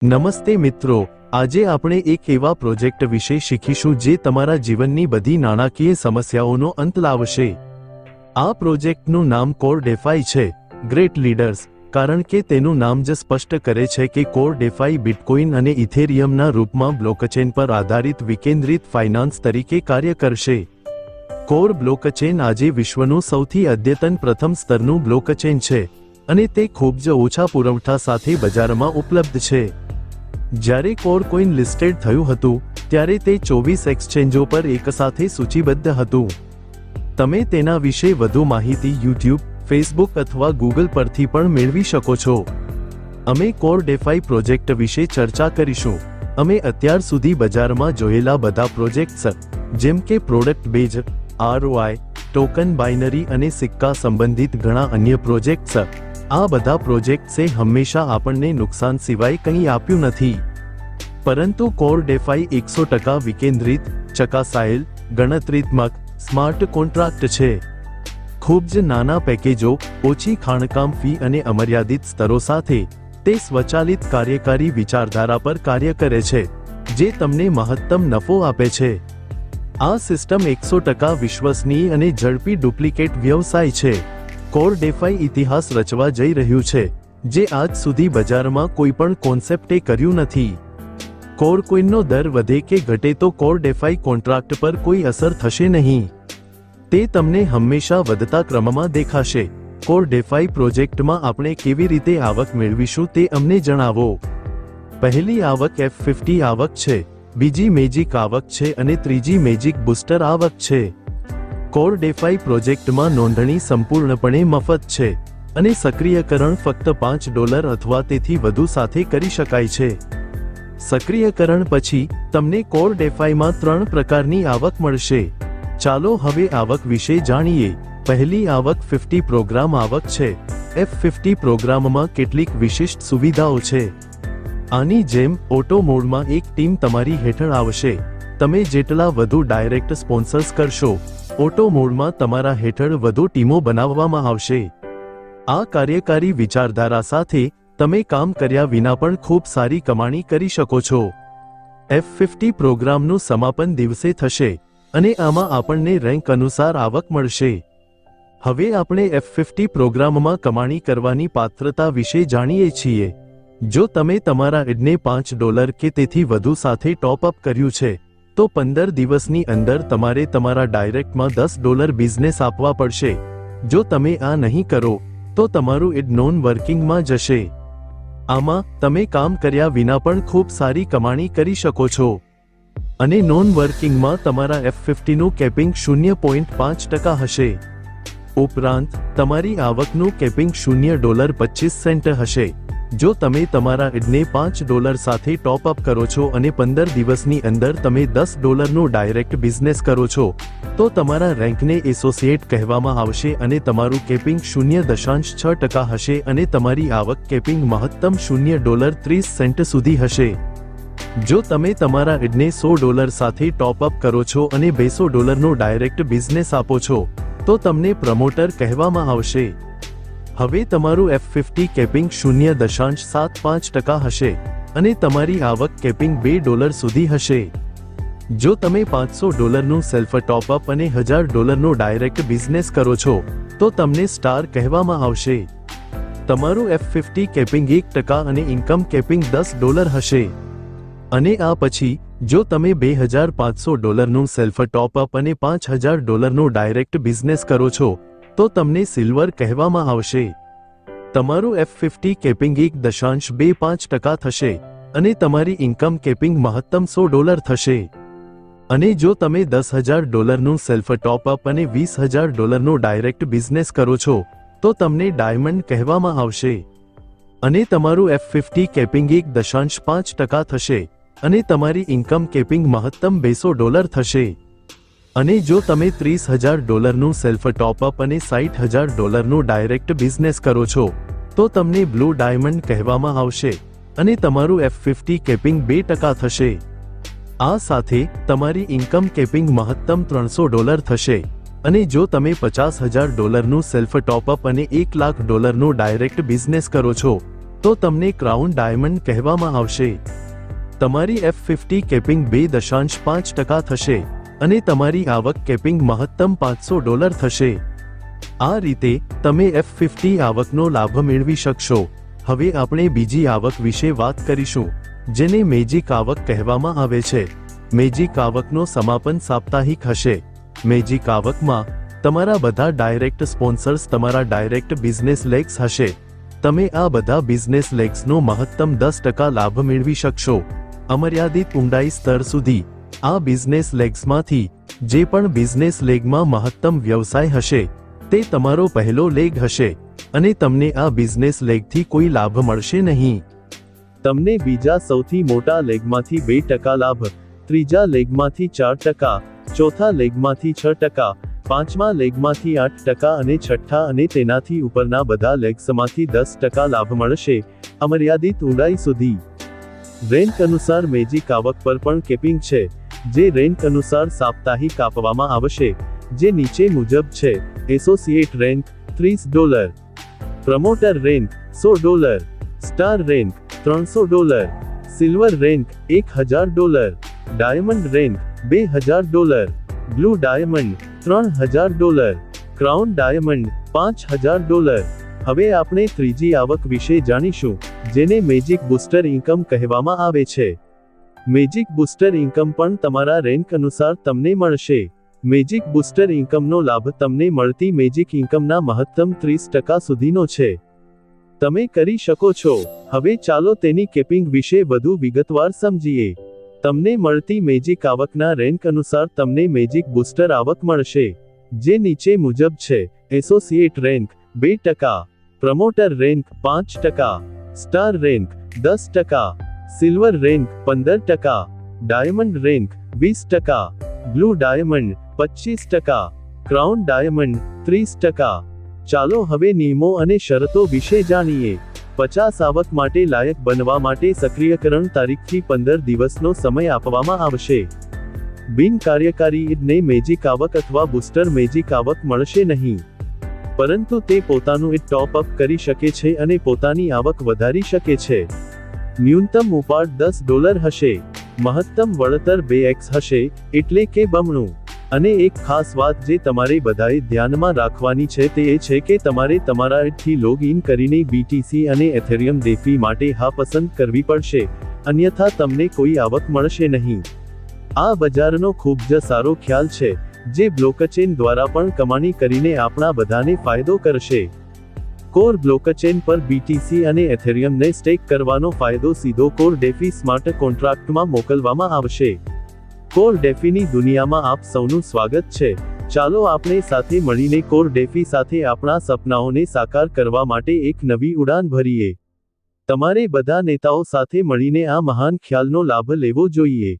નમસ્તે મિત્રો, આજે આપણે એક એવા પ્રોજેક્ટ વિશે શીખીશું જે તમારા જીવનની બધી નાણાકીય સમસ્યાઓનો અંત લાવશે। આ પ્રોજેક્ટનું નામ કોર ડેફાઈ છે, ગ્રેટ લીડર્સ, કારણ કે તેનું નામ જ સ્પષ્ટ કરે છે કે કોર ડેફાઈ બિટકોઇન અને ઇથેરિયમના રૂપમાં બ્લોકચેન પર આધારિત વિકેન્દ્રિત ફાઇનાન્સ તરીકે કાર્ય કરશે। કોર બ્લોકચેન આજે વિશ્વનું સૌથી અદ્યતન પ્રથમ સ્તરનું બ્લોકચેન છે અને તે ખૂબ જ ઓછા પુરવઠા સાથે બજારમાં ઉપલબ્ધ છે। જ્યારે કોર કોઇન લિસ્ટેડ થયું હતું ત્યારે તે 24 એક્સચેન્જો પર એકસાથે સૂચિબદ્ધ હતું। તમે તેના વિશે વધુ માહિતી યુટ્યુબ, ફેસબુક અથવા ગૂગલ પરથી પણ મેળવી શકો છો। અમે કોર ડેફાઈ પ્રોજેક્ટ વિશે ચર્ચા કરીશું। અમે અત્યાર સુધી બજારમાં જોયેલા બધા પ્રોજેક્ટ્સ જેમ કે product base, ROI, token binary અને સિક્કા સંબંધિત ઘણા અન્ય પ્રોજેક્ટ્સ, આ બધા પ્રોજેક્ટ્સે હંમેશા આપણને નુકસાન સિવાય કંઈ આપ્યું નથી, પરંતુ કોર ડેફાઈ 100% વિકેન્દ્રિત, ચકાસાયેલ, ગણતરીત્મક, સ્માર્ટ કોન્ટ્રાક્ટ છે। ખૂબ જ નાના પેકેજો, ઓછી ખાણકામ ફી અને અમર્યાદિત સ્તરો સાથે તે સ્વચાલિત કાર્યકારી વિચારધારા પર કાર્ય કરે છે જે તમને મહત્તમ નફો આપે છે। આ સિસ્ટમ 100% વિશ્વસનીય અને ઝડપી ડુપ્લિકેટ વ્યવસાય છે। કોર ડેફાઈ ઇતિહાસ રચવા જઈ રહ્યું છે જે આજ સુધી બજારમાં કોઈ પણ કોન્સેપ્ટે કર્યું નથી। કોર કોઇનનો દર વધે કે ઘટે તો કોર ડેફાઈ કોન્ટ્રાક્ટ પર કોઈ અસર થશે નહીં, તે તમને હંમેશા વધતા ક્રમમાં દેખાશે। કોર ડેફાઈ પ્રોજેક્ટમાં આપણે કેવી રીતે આવક મેળવીશું તે અમને જણાવો। પહેલી આવક F50 આવક છે, બીજી મેજિક આવક છે અને ત્રીજી મેજિક બૂસ્ટર આવક છે। કોર ડેફાઈ પ્રોજેક્ટમાં નોંધણી સંપૂર્ણપણે મફત છે અને સક્રિયકરણ ફક્ત $5 અથવા તેથી વધુ સાથે કરી શકાય છે। સક્રિયકરણ પછી તમને કોર ડેફાઈમાં 3 પ્રકારની આવક મળશે। ચાલો હવે આવક વિશે જાણીએ। પહેલી આવક 50 પ્રોગ્રામ આવક છે। F50 પ્રોગ્રામમાં કેટલીક વિશિષ્ટ સુવિધાઓ છે। આની જેમ ઓટો મોડમાં એક ટીમ તમારી હેઠળ આવશે। તમે જેટલા વધુ ડાયરેક્ટ સ્પોન્સર્સ કરશો, ઓટો મોડમાં તમારા હેઠળ વધુ ટીમો બનાવવામાં આવશે। આ કાર્યકારી વિચારધારા સાથે તમે કામ કર્યા વિના પણ ખૂબ સારી કમાણી કરી શકો છો। F50 પ્રોગ્રામનું સમાપન દિવસે થશે અને આમાં આપણને રેન્ક અનુસાર આવક મળશે। હવે આપણે F50 પ્રોગ્રામમાં કમાણી કરવાની પાત્રતા વિશે જાણીએ છીએ। જો તમે તમારા એડને $5 કે તેથી વધુ સાથે ટોપ અપ કર્યું છે તો 15 દિવસની અંદર તમારે તમારા ડાયરેક્ટમાં $10 બિઝનેસ આપવા પડશે। જો તમે આ નહીં કરો તો તમારું એડ નોન વર્કિંગમાં જશે। આમાં તમે કામ કર્યા વિના પણ ખૂબ સારી કમાણી કરી શકો છો અને નોન વર્કિંગમાં તમારા F50નું કેપિંગ 0.5% હશે। ઉપરાંત તમારી આવકનું કેપિંગ $0.25 હશે। જો તમે તમારા એડને $5 સાથે ટોપ અપ કરો છો અને 15 દિવસની અંદર તમે $10નું ડાયરેક્ટ બિઝનેસ કરો છો તો તમારા રેન્કને એસોસિએટ કહેવામાં આવશે અને તમારું કેપિંગ 0.6% હશે અને તમારી આવક કેપિંગ મહત્તમ $0.30 સુધી હશે। જો તમે તમારા એડને $100 સાથે ટોપ અપ કરો છો અને $200નો ડાયરેક્ટ બિઝનેસ આપો છો તો તમને પ્રમોટર કહેવામાં આવશે। હવે તમારું F50 કેપિંગ 0.75% હશે અને તમારી આવક કેપિંગ $2 સુધી હશે। જો તમે $500નું સેલ્ફ ટોપ અપ અને $1000નો ડાયરેક્ટ બિઝનેસ કરો છો તો તમને સ્ટાર કહેવામાં આવશે। તમારું F50 કેપિંગ 1% અને ઇન્કમ કેપિંગ $10 હશે। અને આ પછી જો તમે $2500નું સેલ્ફ ટોપ અપ અને $5000નો ડાયરેક્ટ બિઝનેસ કરો છો તો તમને સિલ્વર કહેવામાં આવશે। તમારું F50 કેપિંગ 1.25% થશે અને તમારી ઇન્કમ કેપિંગ મહત્તમ $100 થશે। અને જો તમે $10,000નું સેલ્ફ ટોપ અપ અને $20,000નો ડાયરેક્ટ બિઝનેસ કરો છો તો તમને ડાયમંડ કહેવામાં આવશે અને તમારું F50 કેપિંગ 1.5% થશે અને તમારી ઇન્કમ કેપિંગ મહત્તમ $200 થશે। અને જો તમે $30,000નું સેલ્ફ ટોપ અપ અને $60,000નો ડાયરેક્ટ બિઝનેસ કરો છો તો તમને બ્લુ ડાયમંડ કહેવામાં આવશે અને તમારું F50 કેપિંગ 2% થશે। આ સાથે તમારી ઇન્કમ કેપિંગ મહત્તમ $300 થશે અને જો તમે $50,000નું સેલ્ફ ટોપ અપ અને $1,00,000નો ડાયરેક્ટ બિઝનેસ કરો છો તો તમને ક્રાઉન ડાયમંડ કહેવામાં આવશે. તમારી F50 કેપિંગ 2.5% થશે અને તમારી આવક કેપિંગ મહત્તમ $500 થશે. આ રીતે તમે F50 આવકનો લાભ મેળવી શકશો. હવે આપણે બીજી આવક વિશે વાત કરીશું, જેને મેજિક આવક કહેવામાં આવે છે. મેજિક આવકનો સમાપન સાપ્તાહિક હશે. મેજિક આવકમાં તમારા બધા ડાયરેક્ટ સ્પોન્સર્સ તમારા ડાયરેક્ટ બિઝનેસ લેગ્સ હશે. તમે આ બધા બિઝનેસ લેગ્સનો મહત્તમ 10% લાભ મેળવી શકશો. અમર્યાદિત ઊંડાઈ સ્તર સુધી. આ બિઝનેસ લેગ્સમાંથી જે પણ બિઝનેસ લેગમાં મહત્તમ વ્યવસાય હશે તે તમારો પહેલો લેગ હશે અને તમને આ બિઝનેસ લેગથી કોઈ લાભ મળશે નહીં. તમને બીજા સૌથી મોટા લેગમાંથી 2% લાભ, ત્રીજા લેગમાંથી 4%, ચોથા લેગમાંથી 6%, પાંચમા લેગમાંથી 8% અને છઠ્ઠા અને તેનાથી ઉપરના બધા લેગ્સમાંથી 10% લાભ મળશે, અમર્યાદિત ઊંડાઈ સુધી. રેન્ક અનુસાર મેજિક આવક પર પણ કેપિંગ છે, જે રેન્ક અનુસાર સાપ્તાહિક આપવામાં આવશે, જે નીચે મુજબ છે. Associate rank $30, promoter rank $100, star rank $300, silver rank $1000, diamond rank $2000, blue diamond $3000, crown diamond $5000. હવે આપણે ત્રીજી આવક વિશે જાણીશું, જેને મેજિક બૂસ્ટર ઇન્કમ કહેવામાં આવે છે. મેજિક બૂસ્ટર ઇન્કમ પણ તમારા રેન્ક અનુસાર તમને મળશે. મેજિક બૂસ્ટર ઇન્કમનો લાભ તમને મળતી મેજિક ઇન્કમના મહત્તમ 30% સુધીનો છે. તમે કરી શકો છો. હવે ચાલો તેની કેપિંગ વિશે વધુ વિગતવાર સમજીએ. તમને મળતી મેજિક આવકના રેન્ક અનુસાર તમને મેજિક બૂસ્ટર આવક મળશે, જે નીચે મુજબ છે. Associate rank 2%, promoter rank 5%, star rank 10%, silver rank 15%, diamond rank 20%, blue diamond 25%, crown diamond 30%. ચાલો હવે નિયમો અને શરતો વિશે જાણીએ. 50 આવક માટે લાયક બનવા માટે સક્રિયકરણ તારીખથી 15 દિવસનો સમય આપવામાં આવશે. બિનકાર્યકારી મેજિક આવક અથવા બૂસ્ટર મેજિક આવક મળશે નહીં, પરંતુ તે પોતાનું ટોપ અપ કરી શકે છે અને પોતાની આવક વધારી શકે છે. ન્યૂનતમ ઉપાડ $10 હશે. મહત્તમ વળતર 2x હશે, એટલે કે બમણું. અને એક ખાસ વાત જે તમારે બધાએ ધ્યાનમાં રાખવાની છે તે એ છે કે તમારે તમારા એડથી લોગ ઇન કરીને BTC અને એથેરિયમ DeFi માટે હા પસંદ કરવી પડશે, અન્યથા તમને કોઈ આવક મળશે નહીં. આ બજારનો ખૂબ જ સારો ખ્યાલ છે, જે બ્લોકચેન દ્વારા પણ કમાણી કરીને આપણા બધાને ફાયદો કરશે. કોર બ્લોકચેન પર BTC અને એથેરિયમને સ્ટેક કરવાનો ફાયદો સીધો કોર DeFi સ્માર્ટ કોન્ટ્રાક્ટમાં મોકલવામાં આવશે. કોર DeFiની દુનિયામાં આપ સૌનું સ્વાગત છે. ચાલો આપણે સાથે મળીને કોર DeFi સાથે આપણા સપનાઓને સાકાર કરવા માટે એક નવી ઉડાન ભરીએ. તમારે બધા નેતાઓ સાથે મળીને આ મહાન ખ્યાલનો લાભ લેવો જોઈએ.